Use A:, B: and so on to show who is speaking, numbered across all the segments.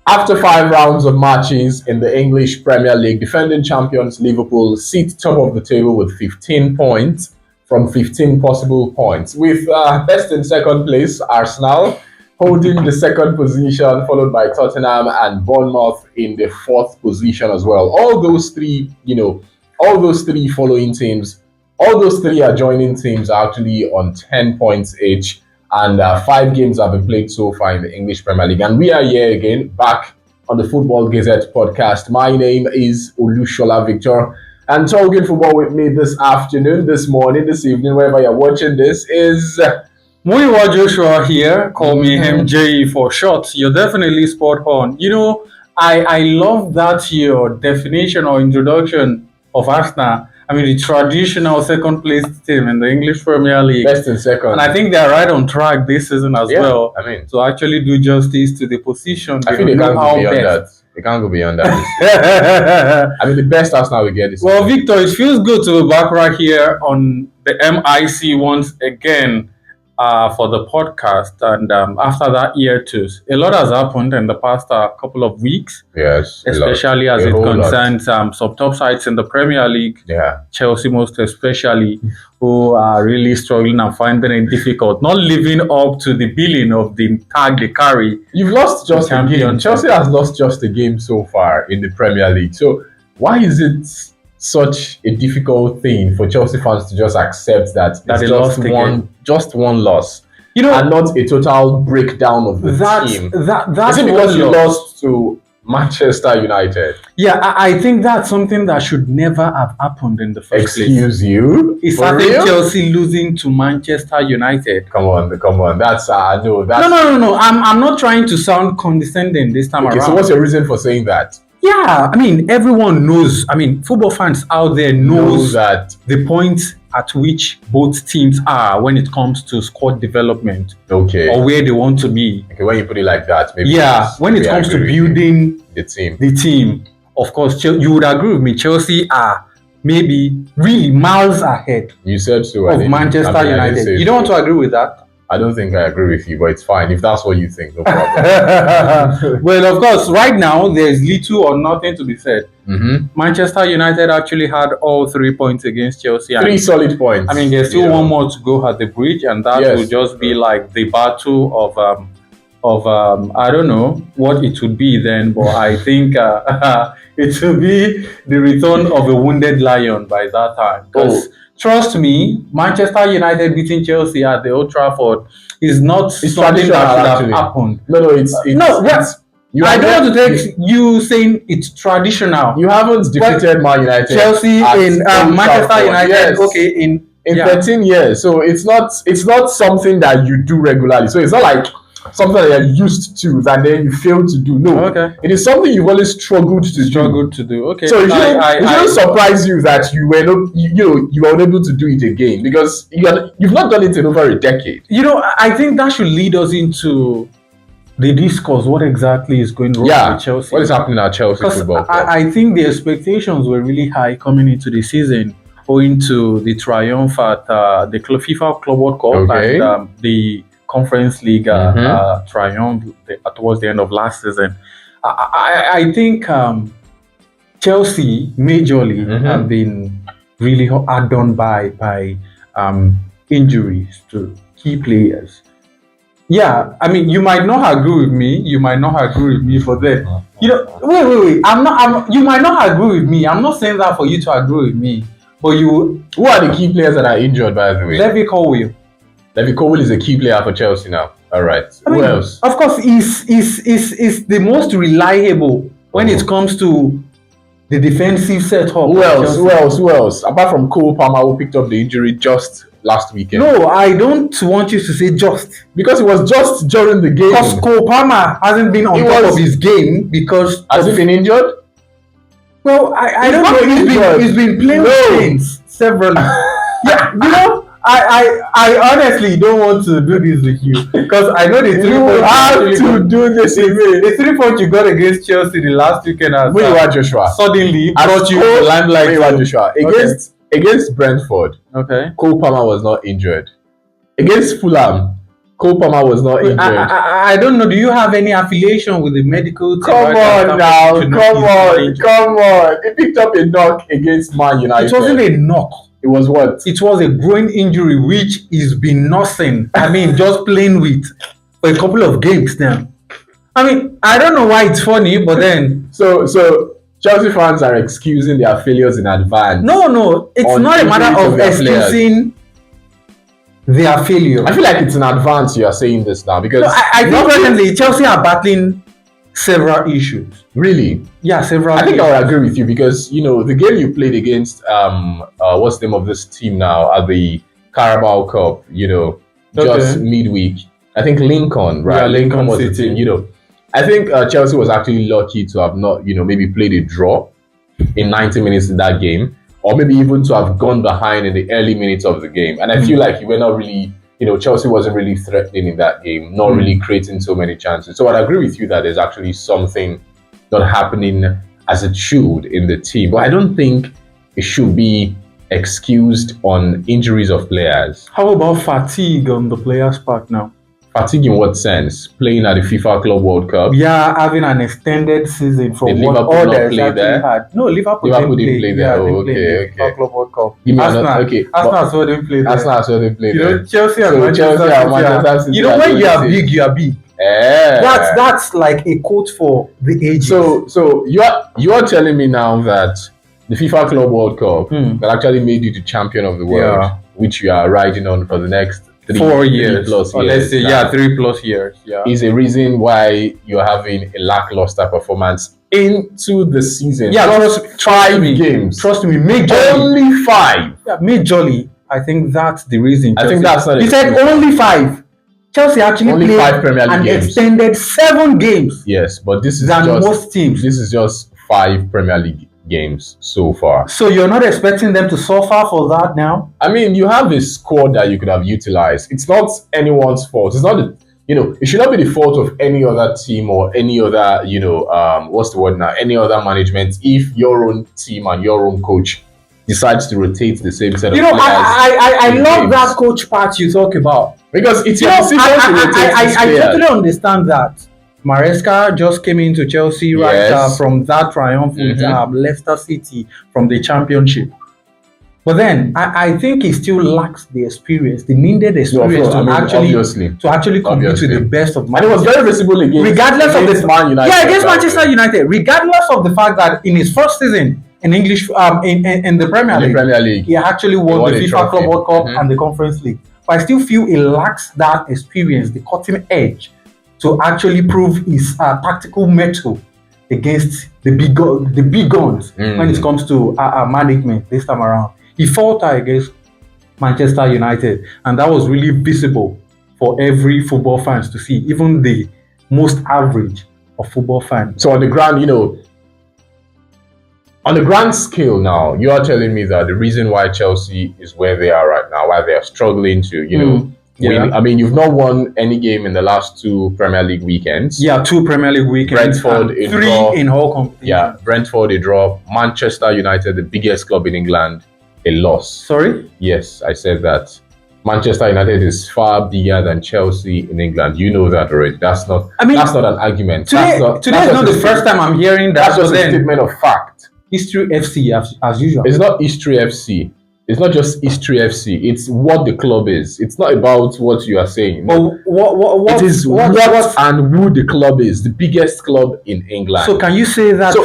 A: After 5 rounds of matches in the English Premier League, defending champions Liverpool sit top of the table with 15 points from 15 possible points, with best in second place Arsenal holding the second position, followed by Tottenham and Bournemouth in the fourth position as well. All those three following teams, all those three adjoining teams are actually on 10 points each, and 5 games have been played so far in the English Premier League. And we are here again, back on the Football Gazette podcast. My name is Olushola Victor, and talking football with me this afternoon, this morning, this evening, wherever you're watching this, is
B: Muiwa Joshua here. Call me MJ for short. You're definitely spot on. I love that your definition or introduction of Arsenal. I mean, the traditional second place team in the English Premier League.
A: best in second.
B: And I think they're right on track this season as well.
A: I mean,
B: to actually do justice to the position.
A: I think they can't go beyond that. They can't go beyond that. I mean, the best Arsenal we get is.
B: Well, Victor, it feels good to be back right here on the MIC once again. For the podcast, and after that hiatus, a lot has happened in the past couple of weeks.
A: Yes,
B: especially as it concerns some top sides in the Premier League.
A: Yeah,
B: Chelsea most especially, who are really struggling and finding it difficult, not living up to the billing of the tag they carry.
A: You've lost just a game. Chelsea has lost just a game so far in the Premier League. So why is it such a difficult thing for Chelsea fans to just accept that it's just one loss, and not a total breakdown of the team? Is it because you lost to Manchester United?
B: Yeah, I think that's something that should never have happened in the first place.
A: Excuse you?
B: Is Chelsea losing to Manchester United?
A: Come on. That's no.
B: I'm not trying to sound condescending this time around.
A: So what's your reason for saying that?
B: Yeah, I mean, everyone knows. I mean, football fans out there knows
A: that
B: the point at which both teams are when it comes to squad development.
A: Okay.
B: Or where they want to be.
A: Okay, when you put it like that, maybe.
B: Yeah, when it comes to building
A: the team.
B: Of course, you would agree with me. Chelsea are maybe really miles ahead.
A: You said so.
B: Of Manchester United. You don't want to agree with that?
A: I don't think I agree with you, but it's fine. If that's what you think, no problem.
B: Well, of course, right now, there's little or nothing to be said.
A: Mm-hmm.
B: Manchester United actually had all 3 points against Chelsea.
A: 3 solid points.
B: I mean, there's still one more to go at the bridge, and that will just be like the battle of I don't know what it would be then, but I think it will be the return of a wounded lion by that time. Because trust me, Manchester United beating Chelsea at the Old Trafford is not something that should have happened.
A: I
B: don't want to take you saying it's traditional.
A: You haven't defeated Man United.
B: Chelsea in Manchester United. Okay, in
A: 13 years. So it's not something that you do regularly. So it's not like something that you're used to that then you fail to do. No.
B: Okay.
A: It is something you've always struggled to do. Okay. So it shouldn't surprise you that you were unable to do it again, because you've not done it in over a decade.
B: I think that should lead us into the discourse. What exactly is going wrong with Chelsea?
A: What is happening at Chelsea Football Club?
B: I think the expectations were really high coming into the season, owing to the triumph at the FIFA Club World Cup and the Conference League triumph towards the end of last season. I think Chelsea majorly have been really hard done by injuries to key players. Yeah, I mean, you might not agree with me. For that. Wait. You might not agree with me. I'm not saying that for you to agree with me. But who
A: are the key players that are injured, by the way?
B: Levy Colwill.
A: Levy Colwill is a key player for Chelsea now. All right. Who else?
B: Of course, is the most reliable when it comes to the defensive setup.
A: Who else? Apart from Cole Palmer, who picked up the injury just last weekend.
B: No, I don't want you to say just.
A: Because it was just during the game.
B: Because Cole Palmer hasn't been on top of his game because...
A: Has he been injured?
B: Well, I don't know. He's been playing since several... Yeah, I honestly don't want to do this with you, because I know the 3 points the 3 points you got against Chelsea the last weekend has
A: Joshua
B: suddenly brought you to limelight.
A: Joshua against Brentford.
B: Okay.
A: Cole Palmer was not injured. Against Fulham, Cole Palmer was not injured.
B: I don't know. Do you have any affiliation with the medical team?
A: Come on now. Come on. He picked up a knock against Man United.
B: It wasn't a knock.
A: It was what?
B: It was a groin injury, which is been nothing. I mean, just playing with for a couple of games now. I mean, I don't know why it's funny, but then...
A: So Chelsea fans are excusing their failures in advance.
B: No. It's not a matter of excusing their failure.
A: I feel like it's in advance you are saying this now because...
B: No, I think presently Chelsea are battling several issues.
A: Really?
B: Yeah, several
A: I think I would agree with you because, the game you played against, what's the name of this team now at the Carabao Cup, just midweek. I think Lincoln, right?
B: Yeah,
A: Lincoln was the team, I think Chelsea was actually lucky to have not, maybe played a draw in 90 minutes in that game, or maybe even to have gone behind in the early minutes of the game. And I feel like you were not really, Chelsea wasn't really threatening in that game, not really creating so many chances. So I agree with you that there's actually something not happening as it should in the team. But I don't think it should be excused on injuries of players.
B: How about fatigue on the players' part now?
A: Fatigue in what sense? Playing at the FIFA Club World Cup?
B: Yeah, having an extended season from what others actually had. No, Liverpool didn't play there.
A: Okay.
B: FIFA Club World Cup.
A: Arsenal
B: as well didn't play there.
A: Arsenal as well didn't play there.
B: Chelsea and Manchester City. When you are big, you are big.
A: Yeah.
B: That's like a quote for the ages.
A: So you are telling me now that the FIFA Club World Cup that actually made you the champion of the world, which you are riding on for the next
B: 4 years,
A: plus
B: or
A: years.
B: Let's say 3+ years. Yeah,
A: is a reason why you're having a lackluster performance into the season.
B: Yeah,
A: just 5 games.
B: Trust me,
A: only 5.
B: Yeah, majorly. I think that's the reason.
A: I think that's not.
B: He said only 5. Chelsea actually
A: only
B: played
A: 5 Premier League games.
B: Extended 7 games.
A: Yes, but this is
B: than
A: just
B: most teams.
A: This is just 5 Premier League games so far.
B: So you're not expecting them to suffer for that now?
A: I mean, you have a squad that you could have utilized. It's not anyone's fault. It's not it should not be the fault of any other team or any other, what's the word now? Any other management if your own team and your own coach decides to rotate the same set of players.
B: I love that coach part you talk about.
A: Because it's your decision to rotate
B: I totally understand that. Maresca just came into Chelsea from that triumph with Leicester City from the Championship. But then I think he still lacks the experience, the needed experience to actually compete with the best of Manchester.
A: And it was very visible
B: regardless of this
A: Man United.
B: Yeah, against Manchester United, regardless of the fact that in his first season in English in the Premier League, he actually won the FIFA Club World Cup and the Conference League. But I still feel he lacks that experience, the cutting edge, to actually prove his tactical mettle against the big guns when it comes to management this time around. He faltered against Manchester United, and that was really visible for every football fans to see, even the most average of football fans.
A: So on the ground, on the grand scale now, you are telling me that the reason why Chelsea is where they are right now, why they are struggling to, win. I mean, you've not won any game in the last 2 Premier League weekends.
B: Yeah, 2 Premier League weekends.
A: Brentford, a
B: 3
A: draw.
B: in whole competition.
A: Yeah, Brentford, a draw. Manchester United, the biggest club in England, a loss.
B: Sorry?
A: Yes, I said that. Manchester United is far bigger than Chelsea in England. You know that already. That's not an argument.
B: Today is not the first time I'm hearing that.
A: That's just a statement of fact.
B: History FC as usual.
A: It's not History FC. It's not just History FC. It's what the club is. It's not about what you are saying.
B: No.
A: It is what and who the club is. The biggest club in England.
B: So can you say that?
A: So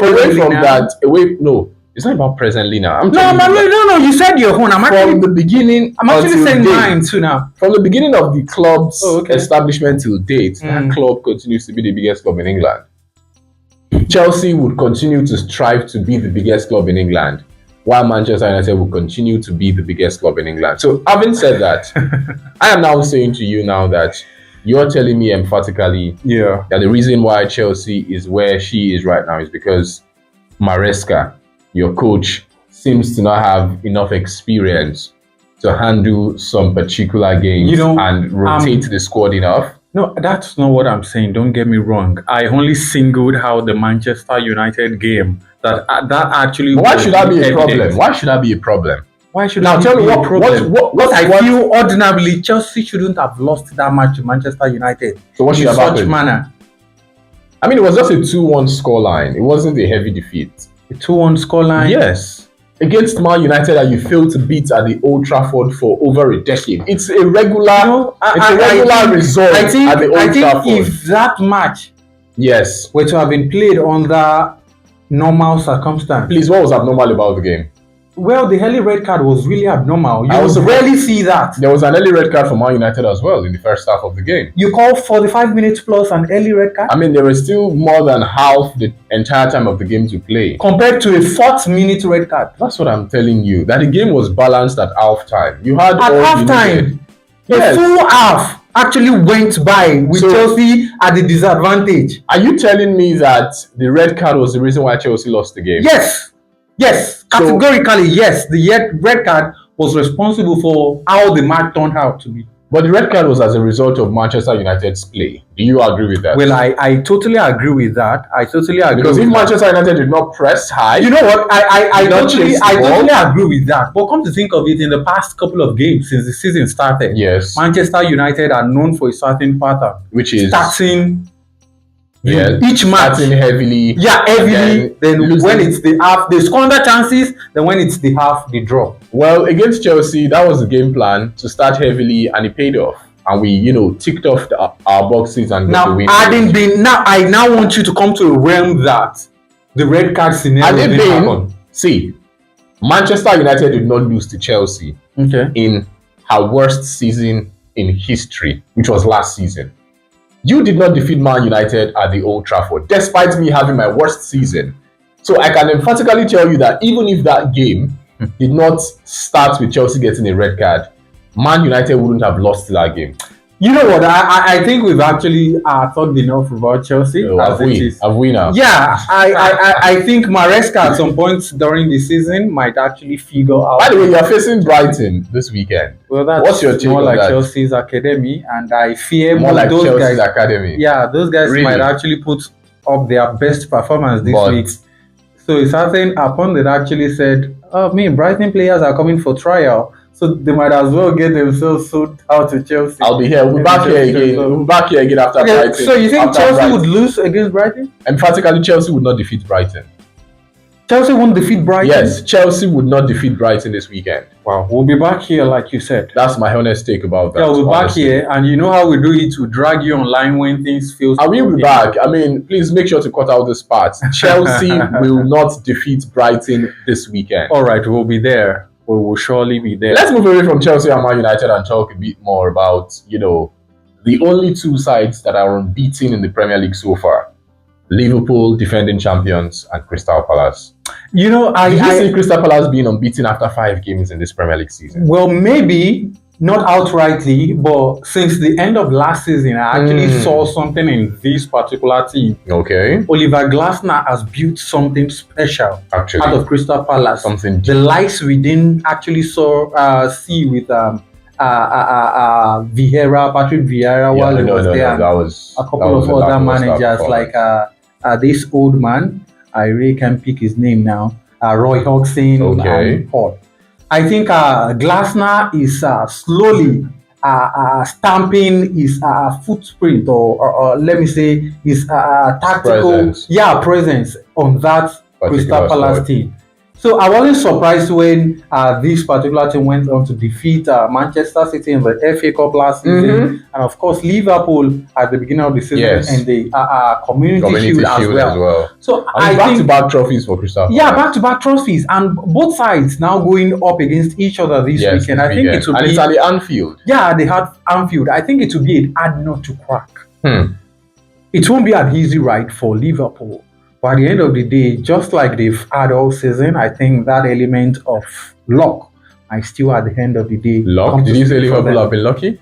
A: no. It's not about presently now.
B: No. You said your own.
A: From the beginning.
B: I'm actually saying mine too now.
A: From the beginning of the club's establishment till date, that club continues to be the biggest club in England. Chelsea would continue to strive to be the biggest club in England, while Manchester United will continue to be the biggest club in England. So, having said that, I am now saying to you now that you're telling me emphatically that the reason why Chelsea is where she is right now is because Maresca, your coach, seems to not have enough experience to handle some particular games and rotate the squad enough.
B: No, that's not what I'm saying. Don't get me wrong. I only singled out the Manchester United game that actually.
A: Why should that be a problem? Why should that be a problem?
B: Why should
A: now tell me
B: what I feel ordinarily Chelsea shouldn't have lost that match to Manchester United.
A: So what should have happened?
B: Manner.
A: I mean, it was just a 2-1 scoreline. It wasn't a heavy defeat.
B: A 2-1 scoreline?
A: Yes. Against Man United that you failed to beat at the Old Trafford for over a decade. It's a regular, result at the Old Trafford.
B: If that match were to have been played under normal circumstances.
A: Please, what was abnormal about the game?
B: Well, the early red card was really abnormal. You would rarely see that.
A: There was an early red card for Man United as well in the first half of the game.
B: You call 45 minutes plus an early red card?
A: I mean, there was still more than half the entire time of the game to play.
B: Compared to a 4th-minute red card.
A: That's what I'm telling you. That the game was balanced at half-time. You had
B: at half-time, the full half actually went by with Chelsea at the disadvantage.
A: Are you telling me that the red card was the reason why Chelsea lost the game?
B: Yes, categorically, yes. The red card was responsible for how the match turned out to be.
A: But the red card was as a result of Manchester United's play. Do you agree with that?
B: Well, I totally agree with that. I totally agree.
A: Because if Manchester United did not press high,
B: you know what? I totally agree with that. But come to think of it, in the past couple of games since the season started, Manchester United are known for a certain pattern,
A: which is
B: starting. Each match
A: heavily.
B: Then when it's the half, they squander chances. Then when it's the half, they draw.
A: Well, against Chelsea, that was the game plan, to start heavily, and it paid off. And we, ticked off our boxes and got the win.
B: I now want you to come to a realm that the red card scenario didn't happen.
A: See, Manchester United did not lose to Chelsea in her worst season in history, which was last season. You did not defeat Man United at the Old Trafford, despite me having my worst season. So I can emphatically tell you that even if that game did not start with Chelsea getting a red card, Man United wouldn't have lost that game.
B: You know what? I think we've actually thought enough about Chelsea.
A: Have we now?
B: Yeah, I think Maresca at some point during the season might actually figure out.
A: By the way, you're facing Brighton this weekend.
B: Well, that's
A: what's your take
B: more
A: on
B: like
A: that?
B: Chelsea's academy, and I fear
A: more like
B: those
A: Chelsea's
B: guys.
A: Academy.
B: Yeah, those guys might actually put up their best performance this week. So it's something upon that actually said, Brighton players are coming for trial. So they might as well get themselves sold out to Chelsea.
A: I'll be here. We'll be back here again. We'll be back here again after Brighton.
B: So you think Chelsea would lose against Brighton?
A: Emphatically, Chelsea would not defeat Brighton.
B: Chelsea won't defeat Brighton?
A: Yes, Chelsea would not defeat Brighton this weekend.
B: Wow. We'll be back here, like you said.
A: That's my honest take about that.
B: Yeah, we'll be back here, and you know how we do it, to drag you online when things feel.
A: I will be back. I mean, please make sure to cut out this part. Chelsea will not defeat Brighton this weekend.
B: All right, we'll be there. We will surely be there.
A: Let's move away from Chelsea and Man United and talk a bit more about, the only two sides that are unbeaten in the Premier League so far. Liverpool, defending champions, and Crystal Palace. Did you see Crystal Palace being unbeaten after 5 games in this Premier League season?
B: Well, maybe not outrightly, but since the end of last season, I actually saw something in this particular team.
A: Okay.
B: Oliver Glasner has built something special out of Crystal Palace.
A: Something
B: the likes we didn't actually see with Vieira, Patrick Vieira, while he was there.
A: That was
B: a couple of other managers like this old man. I really can't pick his name now. Roy Hodgson and Paul. I think Glasner is slowly stamping his footprint, or let me say his tactical presence on that Crystal Palace team. So I wasn't surprised when this particular team went on to defeat Manchester City in the FA Cup last season, and of course Liverpool at the beginning of the season in the Community Shield as well. So I think
A: back-to-back trophies for Crystal Palace.
B: Yeah, back-to-back trophies, and both sides now going up against each other this weekend. I think it will be.
A: And it's at the Anfield.
B: Yeah, they had Anfield. I think it will be an hard nut to crack. It won't be an easy ride for Liverpool. But at the end of the day, just like they've had all season, I think that element of luck might still, at the end of the day,
A: luck? Did you say Liverpool have been lucky?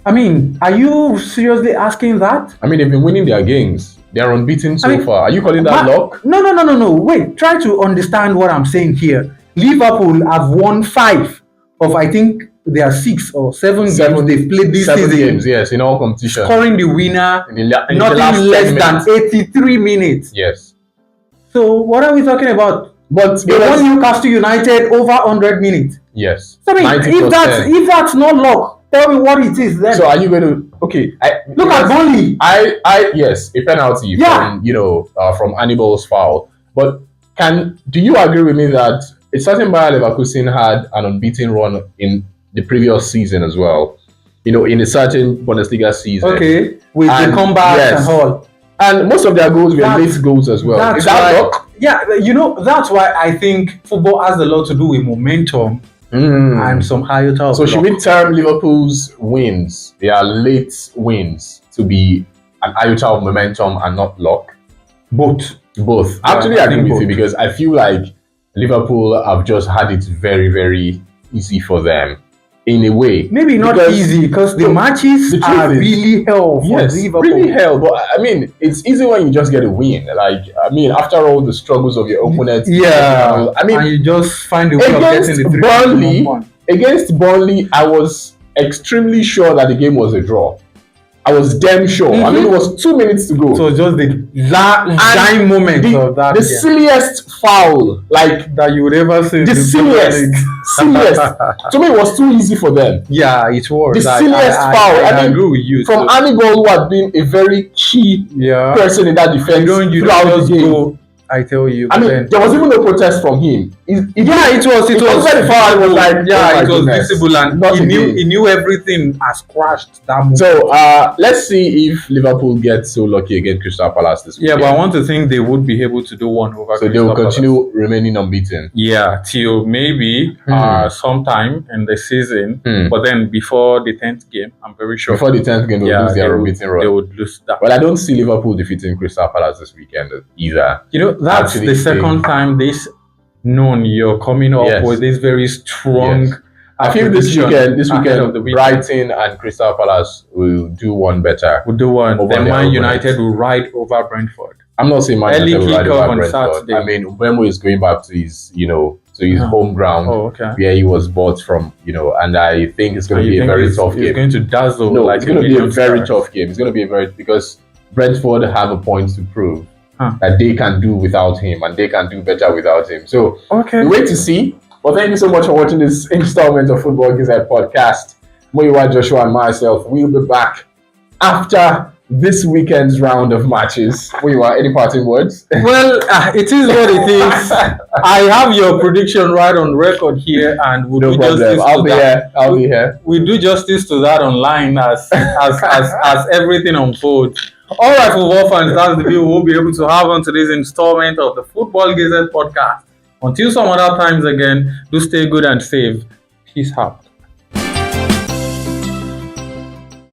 B: I mean, are you seriously asking that?
A: I mean, they've been winning their games. They are unbeaten so far. Are you calling that luck?
B: No. Wait, try to understand what I'm saying here. Liverpool have won 5 of, I think, there are 6 or 7 games they've played this season. 7
A: games, yes, in all competitions.
B: Scoring the winner in nothing less than 83 minutes.
A: Yes.
B: So what are we talking about?
A: But
B: They won Newcastle United over 100 minutes.
A: Yes.
B: So, I mean, if that's not luck, tell me what it is then.
A: So are you going to? Okay.
B: Look at Burnley.
A: Yes, a penalty
B: Yeah.
A: from from Hannibal's foul. But do you agree with me that a certain Bayer Leverkusen had an unbeaten run in the previous season as well? In a certain Bundesliga season.
B: Okay. With the comebacks and all.
A: And most of their goals were late goals as well. Is that luck?
B: Yeah, that's why I think football has a lot to do with momentum and some iota of
A: So
B: luck.
A: should we term Liverpool's wins, their late wins, to be an iota of momentum and not luck?
B: Both.
A: Actually, I agree with you because I feel like Liverpool have just had it very, very easy for them. In a way,
B: maybe not easy because the matches are really hell for Liverpool.
A: Really hell. But I mean, it's easy when you just get a win. After all the struggles of your opponents,
B: and you just find a way of getting the 3-1.
A: Against Burnley, I was extremely sure that the game was a draw. I was damn sure. I mean, it was 2 minutes to go.
B: So just the dying moment of that.
A: The silliest foul,
B: that you would ever see.
A: The silliest. To me, it was too easy for them.
B: Yeah, it was.
A: The silliest foul.
B: I agree with you.
A: From Hannibal, who had been a very key person in that defense throughout the game.
B: I tell you.
A: I mean, there was even no protest from him. It was.
B: The foul was like, it was visible, and he knew everything has crashed that moment.
A: So let's see if Liverpool gets so lucky against Crystal Palace this weekend.
B: Yeah, but I want to think they would be able to do one over.
A: So they will continue remaining unbeaten.
B: Yeah, till maybe sometime in the season. But then before the 10th game, I'm very sure.
A: Before the 10th game, they will lose their unbeaten run.
B: They would lose that.
A: Well, I don't see Liverpool defeating Crystal Palace this weekend either.
B: That's the second time this you're coming up with this very strong.
A: I feel this weekend Brighton and Crystal Palace will do one better.
B: Then Man United will ride over Brentford.
A: I'm not saying Man United will ride over Brentford.
B: Saturday.
A: I mean, Mbemo is going back to his home ground where he was bought from, and I think it's going to be a very tough game.
B: It's going to dazzle.
A: No, it's going to be a very tough game. It's going to be because Brentford have a point to prove. That they can do without him and they can do better without him. So we wait to see. Well, thank you so much for watching this installment of Football Gazette podcast. Muyiwa, Joshua, and myself, we'll be back after this weekend's round of matches. Muyiwa, any parting words?
B: Well, it is what it is. I have your prediction right on record here, and we'll do justice
A: I'll be here.
B: We do justice to that online as everything unfolds. All right, football fans, that's the view we'll be able to have on today's installment of the Football Gazette podcast. Until some other times again, do stay good and safe. Peace out.